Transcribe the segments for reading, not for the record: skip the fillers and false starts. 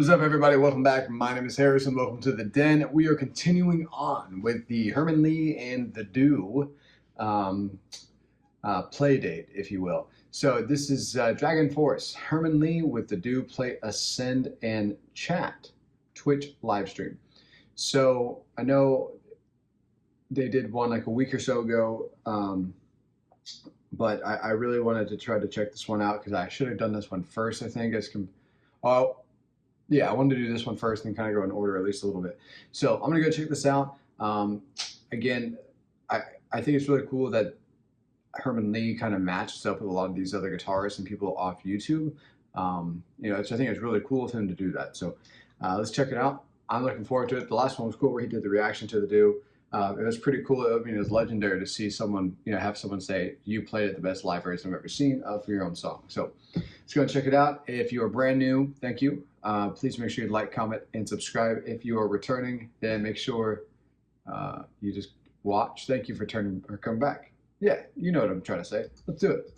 What is up, everybody? Welcome back. My name is Harrison. Welcome to The Den. We are continuing on with the Herman Lee and TheDooo play date, if you will. So this is DragonForce Herman Lee with TheDooo play Ascend and Chat Twitch live stream. So I know they did one like a week or so ago, but I really wanted to try to check this one out because I should have done this one first, I think. Yeah, I wanted to do this one first and kind of go in order at least a little bit. So I'm gonna go check this out. Again, I think it's really cool that Herman Lee kind of matches up with a lot of these other guitarists and people off YouTube. You know, I think it's really cool of him to do that. So let's check it out. I'm looking forward to it. The last one was cool where he did the reaction to TheDooo. It was pretty cool. I mean, it was legendary to see someone, you know, have someone say, you played at the best live version I've ever seen for your own song. So let's go and check it out. If you are brand new, thank you. Please make sure you like, comment, and subscribe. If you are returning, then make sure you just watch. Thank you for coming back. Yeah, you know what I'm trying to say. Let's do it.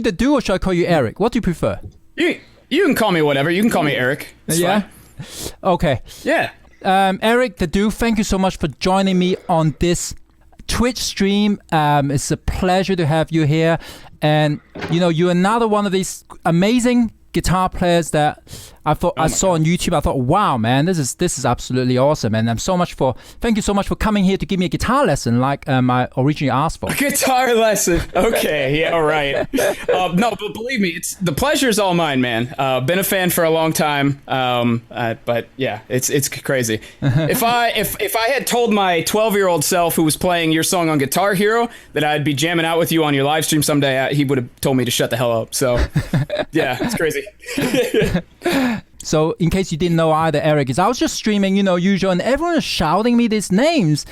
TheDooo, or should I call you Eric? What do you prefer? You can call me whatever. You can call me Eric. It's yeah? fine. Okay. Yeah. Eric, TheDooo, thank you so much for joining me on this Twitch stream. It's a pleasure to have you here. And, you know, you're another one of these amazing guitar players that I saw on YouTube. I thought, wow, man, this is absolutely awesome. And thank you so much for coming here to give me a guitar lesson like I originally asked for. A guitar lesson. Okay, yeah, all right. No, but believe me, the pleasure's all mine, man. Been a fan for a long time. But yeah, it's crazy. If I had told my 12-year-old self who was playing your song on Guitar Hero that I'd be jamming out with you on your live stream someday, he would have told me to shut the hell up. So yeah, it's crazy. So in case you didn't know either, Eric, I was just streaming, you know, usual, and everyone was shouting me these names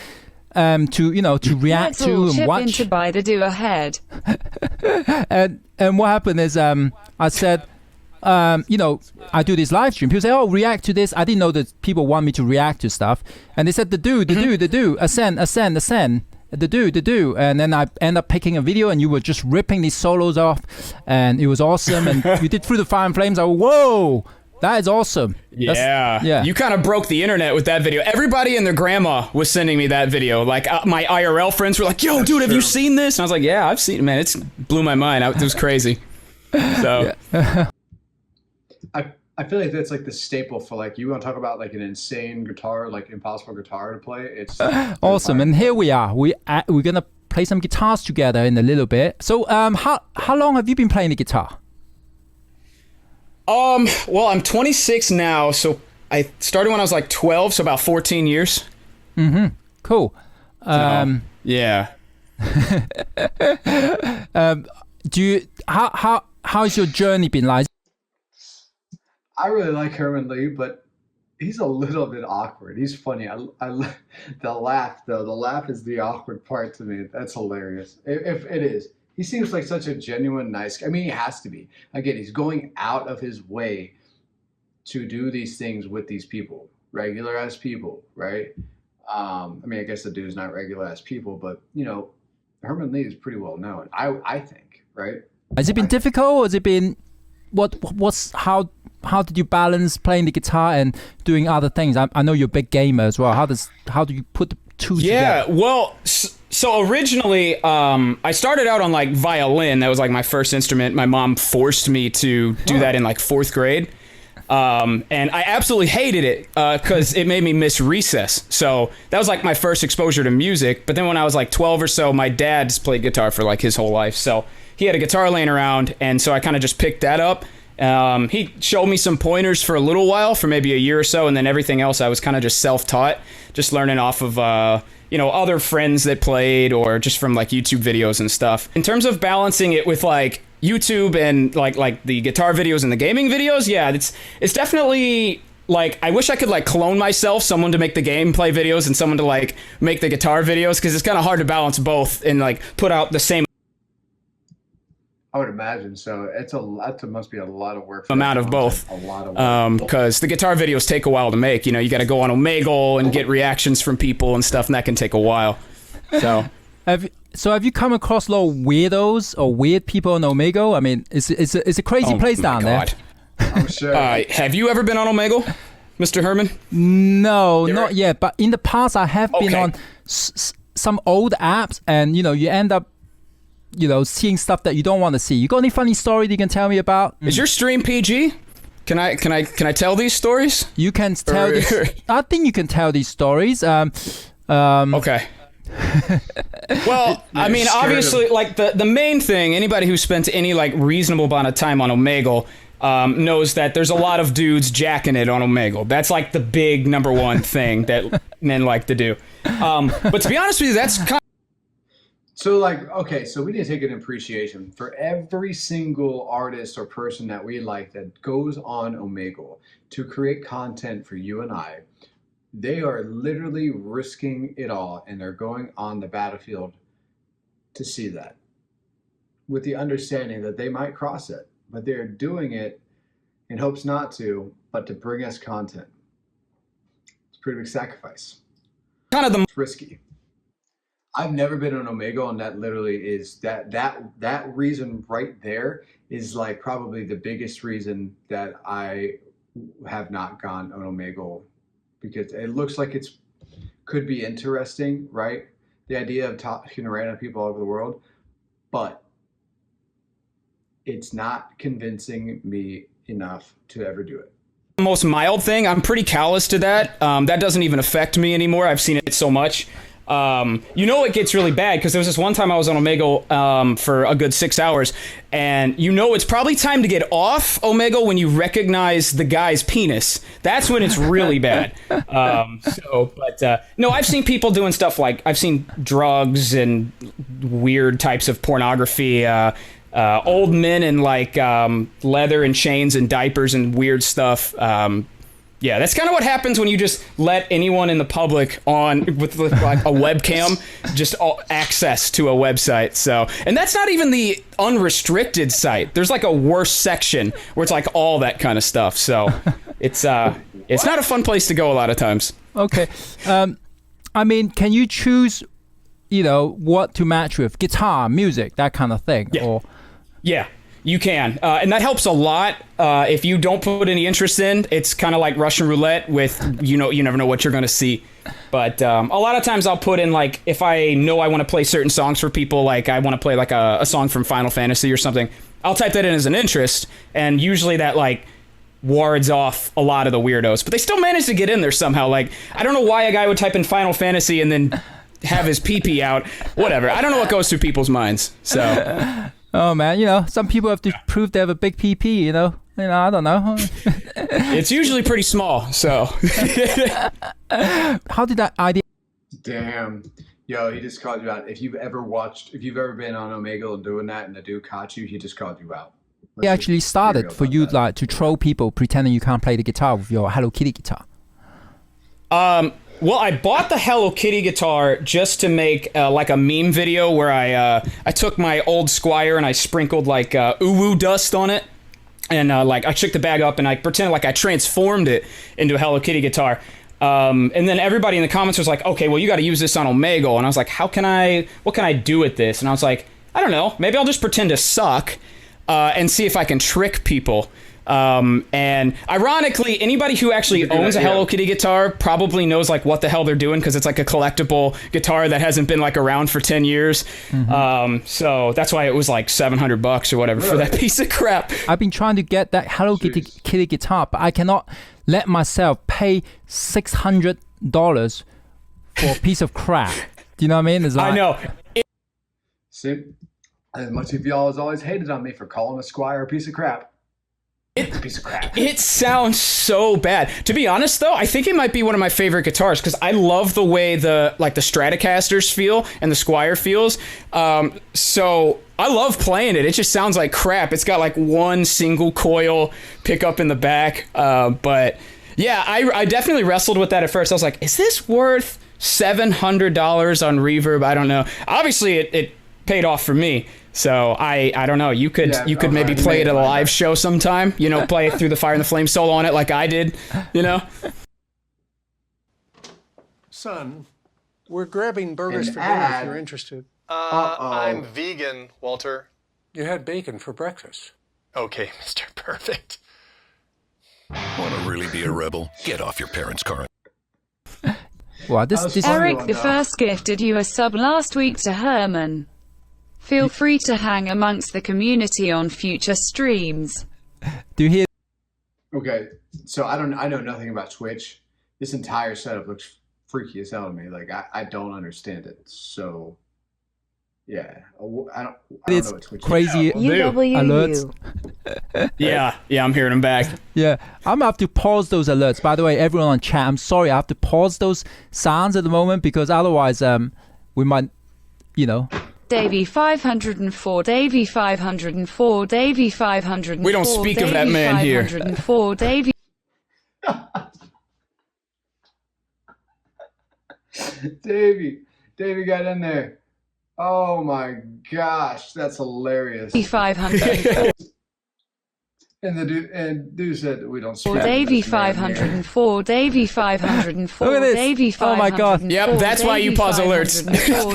to react to and watch. To buy the Dooo ahead. and what happened is I said, you know, I do this live stream. People say, oh, react to this. I didn't know that people want me to react to stuff. And they said, TheDooo, ascend, TheDooo. And then I end up picking a video and you were just ripping these solos off and it was awesome. And you did Through the Fire and Flames. I go, whoa, that is awesome. Yeah. You kind of broke the internet with that video. Everybody and their grandma was sending me that video. Like my IRL friends were like, yo, dude, have you seen this? And I was like, yeah, I've seen it, man. It blew my mind. It was crazy. So. Yeah. I feel like that's like the staple for like, you want to talk about like an insane guitar, like impossible guitar to play. It's awesome. And here we are. We're going to play some guitars together in a little bit. So how long have you been playing the guitar? Well, I'm 26 now, so I started when I was like 12, so about 14 years. Mm-hmm. Cool. Yeah. How's your journey been like? I really like Herman Lee, but he's a little bit awkward. He's funny. The laugh is the awkward part to me. That's hilarious. If it is. He seems like such a genuine, nice guy. I mean, he has to be. Again, he's going out of his way to do these things with these people, regular ass people, right? I mean, I guess TheDoooo's not regular ass people, but you know, Herman Lee is pretty well known. I think, right? Has it been difficult? Or has it been how did you balance playing the guitar and doing other things? I know you're a big gamer as well. How do you put the two together? Yeah, well, so originally, I started out on like violin. That was like my first instrument. My mom forced me to do that in like 4th grade. And I absolutely hated it because it made me miss recess. So that was like my first exposure to music. But then when I was like 12 or so, my dad's played guitar for like his whole life. So he had a guitar laying around. And so I kind of just picked that up. He showed me some pointers for a little while, for maybe a year or so, and then everything else I was kind of just self-taught, just learning off of, other friends that played or just from like YouTube videos and stuff. In terms of balancing it with like YouTube and like the guitar videos and the gaming videos, yeah, it's definitely like, I wish I could like clone myself, someone to make the gameplay videos and someone to like make the guitar videos, because it's kind of hard to balance both and like put out the same I would imagine so. That must be a lot of work. Amount of both. A lot of work. Because the guitar videos take a while to make. You know, you got to go on Omegle and get reactions from people and stuff, and that can take a while. So, have you come across a lot of weirdos or weird people on Omegle? I mean, it's a crazy place down there. I'm sure. Have you ever been on Omegle, Mr. Herman? No, not yet. But in the past, I have been on some old apps, and you end up, seeing stuff that you don't want to see. You got any funny story that you can tell me about? Is your stream PG? Can I tell these stories? You can tell these. I think you can tell these stories. Okay. Well, I mean, obviously, like the main thing, anybody who spent any like reasonable amount of time on Omegle knows that there's a lot of dudes jacking it on Omegle. That's like the big number one thing that men like to do. But to be honest with you, that's kind of... So so we need to take an appreciation for every single artist or person that we like that goes on Omegle to create content for you and I. They are literally risking it all, and they're going on the battlefield to see that, with the understanding that they might cross it, but they're doing it in hopes not to, but to bring us content. It's a pretty big sacrifice. It's risky. I've never been on Omegle, and that literally is that reason right there is like probably the biggest reason that I have not gone on Omegle, because it looks like it's could be interesting, right? The idea of talking to random people all over the world, but it's not convincing me enough to ever do it. Most mild thing. I'm pretty callous to that. That doesn't even affect me anymore. I've seen it so much. It gets really bad because there was this one time I was on Omegle for a good 6 hours, and it's probably time to get off Omegle when you recognize the guy's penis. That's when it's really bad. No, I've seen people doing stuff like, I've seen drugs and weird types of pornography, old men in like leather and chains and diapers and weird stuff. Yeah, that's kind of what happens when you just let anyone in the public on with like a webcam just access to a website. So, and that's not even the unrestricted site. There's like a worse section where it's like all that kind of stuff. So, it's not a fun place to go a lot of times. Okay, I mean, can you choose, what to match with? Guitar, music, that kind of thing, or? Yeah. You can, and that helps a lot. If you don't put any interest in, it's kind of like Russian roulette with, you never know what you're going to see. But a lot of times I'll put in, like, if I know I want to play certain songs for people, like I want to play like a song from Final Fantasy or something, I'll type that in as an interest, and usually that like wards off a lot of the weirdos. But they still manage to get in there somehow. Like, I don't know why a guy would type in Final Fantasy and then have his pee-pee out. Whatever. I don't know what goes through people's minds. So... Oh man, some people have to prove they have a big PP, I don't know. It's usually pretty small, so. How did that idea? Damn. Yo, he just called you out. If you've ever been on Omegle and doing that and the dude caught you, he just called you out. It actually started for you like to troll people pretending you can't play the guitar with your Hello Kitty guitar. Well, I bought the Hello Kitty guitar just to make like a meme video where I took my old Squire and I sprinkled like uwu dust on it, and like I shook the bag up and I pretended like I transformed it into a Hello Kitty guitar. And then everybody in the comments was like, "Okay, well you got to use this on Omegle," and I was like, what can I do with this? And I was like, I don't know, maybe I'll just pretend to suck and see if I can trick people. And ironically, anybody who actually owns a Hello Kitty guitar probably knows like what the hell they're doing, because it's like a collectible guitar that hasn't been like around for 10 years. Mm-hmm. So that's why it was like $700 or whatever for that piece of crap. I've been trying to get that Hello Kitty guitar, but I cannot let myself pay $600 for a piece of crap. Do you know what I mean? It's like, I know. See, as much of y'all has always hated on me for calling a Squire a piece of crap. It sounds so bad. To be honest, though, I think it might be one of my favorite guitars because I love the way the Stratocasters feel and the Squire feels. So I love playing it. It just sounds like crap. It's got like one single coil pickup in the back. But yeah, I definitely wrestled with that at first. I was like, is this worth $700 on Reverb? I don't know. Obviously, it paid off for me. So I don't know. You could maybe play it at a live show sometime. Play it through the Fire and the Flame solo on it like I did. Son, we're grabbing burgers for dinner if you're interested. I'm vegan, Walter. You had bacon for breakfast. Okay, Mr. Perfect. Want to really be a rebel? Get off your parents' car. Wow, this funny Eric one, the though. First gifted you a sub last week to Herman. Feel free to hang amongst the community on future streams. do you hear? Okay, so I know nothing about Twitch. This entire setup looks freaky as hell to me. Like I don't understand it. So yeah, I don't It's know what Twitch crazy alerts. Yeah, I'm hearing him back. Yeah, I'm gonna have to pause those alerts. By the way, everyone on chat, I'm sorry, I have to pause those sounds at the moment because otherwise, we might, Davey 504, Davey 504, Davey 504. We don't speak of that man here. 504, Davey. Davey got in there. Oh my gosh, that's hilarious. 504, And Dooo said that we don't speak. Davey this man here. 504, Davey 504, Look at this. Davey 504. Oh my God. Yep, that's why you pause alerts.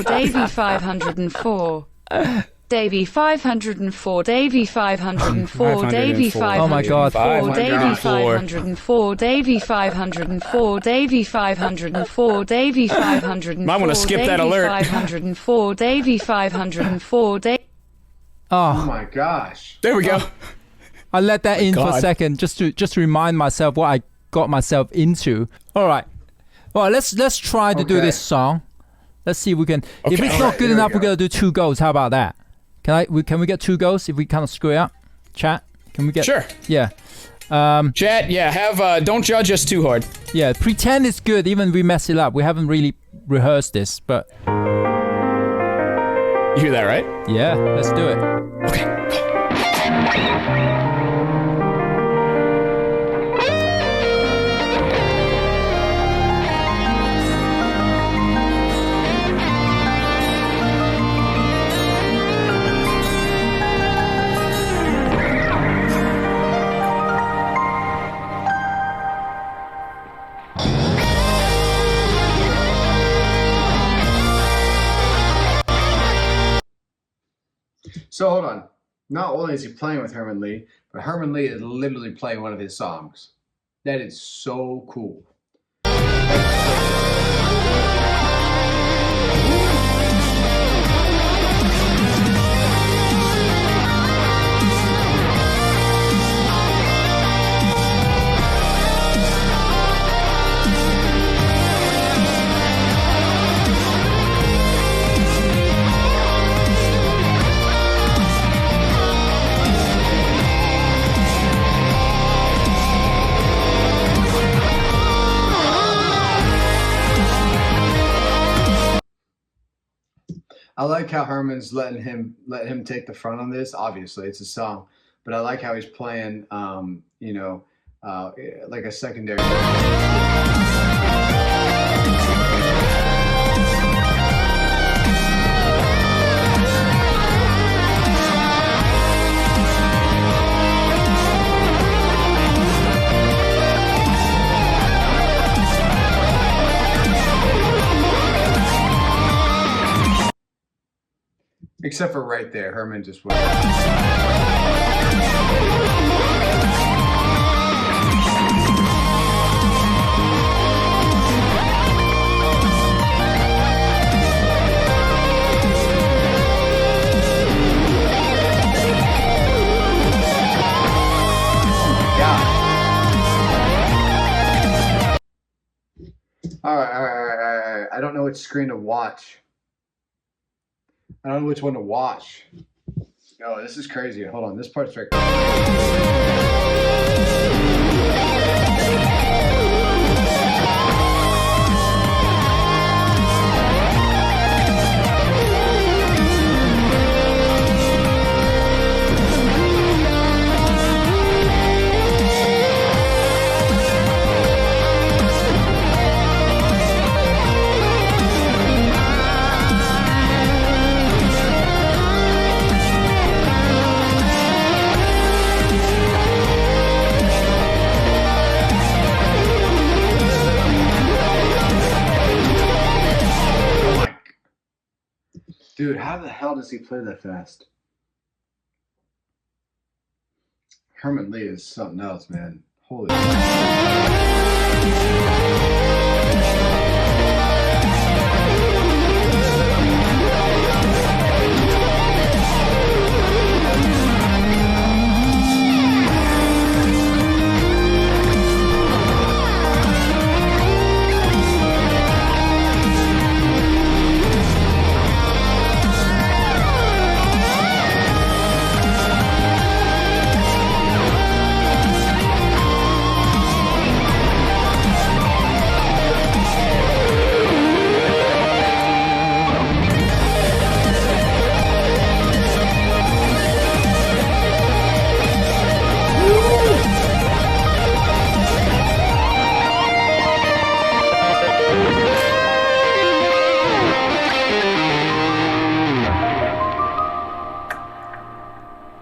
Davey 504. Davey 504, Davey 504, Davey 504. Oh my God. Davey 504. 504, Davey 504, Davey 504, Davey 504. Might wanna skip that alert. 504, Davey 504, Davey. Oh Oh, my gosh. There we go. I let that in for a God. second just to remind myself what I got myself into. All right. Well, let's try to do Okay. this song. Let's see if we can. If Okay. it's All not right, good here we enough, we're go. gonna do 2 goals. How about that? Can we get 2 goals if we kind of screw it up? Chat. Can we get? Sure. Yeah. Chat, yeah, don't judge us too hard. Yeah. Pretend it's good, even if we mess it up. We haven't really rehearsed this, but You hear that, right? yeah, let's do it. Okay. So hold on. Not only is he playing with Herman Lee, but Herman Lee is literally playing one of his songs. That is so cool. I like how Herman's let him take the front on this. Obviously, it's a song, but I like how he's playing, like a secondary. Except for right there, Herman just went. All right. I don't know which screen to watch. I don't know which one to watch. Oh, this is crazy. Hold on, this part's right. Dude, how the hell does he play that fast? Herman Lee is something else, man. Holy Holy.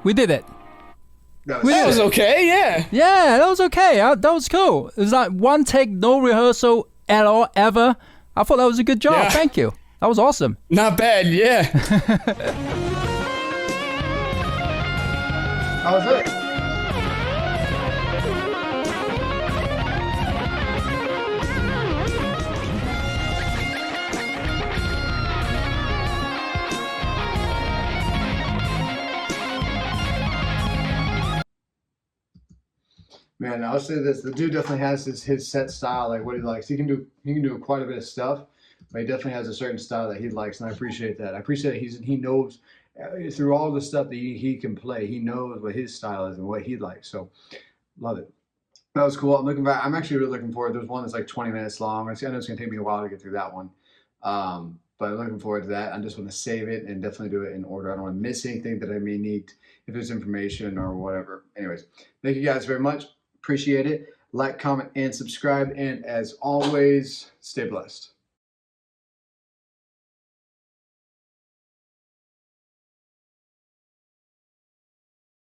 We did it. That We That did was it. okay, yeah. Yeah, that was okay. That was cool. It was like one take, no rehearsal at all, ever. I thought that was a good job. Yeah. Thank you. That was awesome. Not bad, yeah. How was it? Man, I'll say this: the dude definitely has his set style, like what he likes. He can do quite a bit of stuff, but he definitely has a certain style that he likes, and I appreciate that. I appreciate he knows through all the stuff that he can play, he knows what his style is and what he likes. So, love it. That was cool. I'm actually really looking forward. There's one that's like 20 minutes long. I know it's gonna take me a while to get through that one, but I'm looking forward to that. I just want to save it and definitely do it in order. I don't want to miss anything that I may need if there's information or whatever. Anyways, thank you guys very much. Appreciate it. Like, comment, and subscribe. And as always, stay blessed.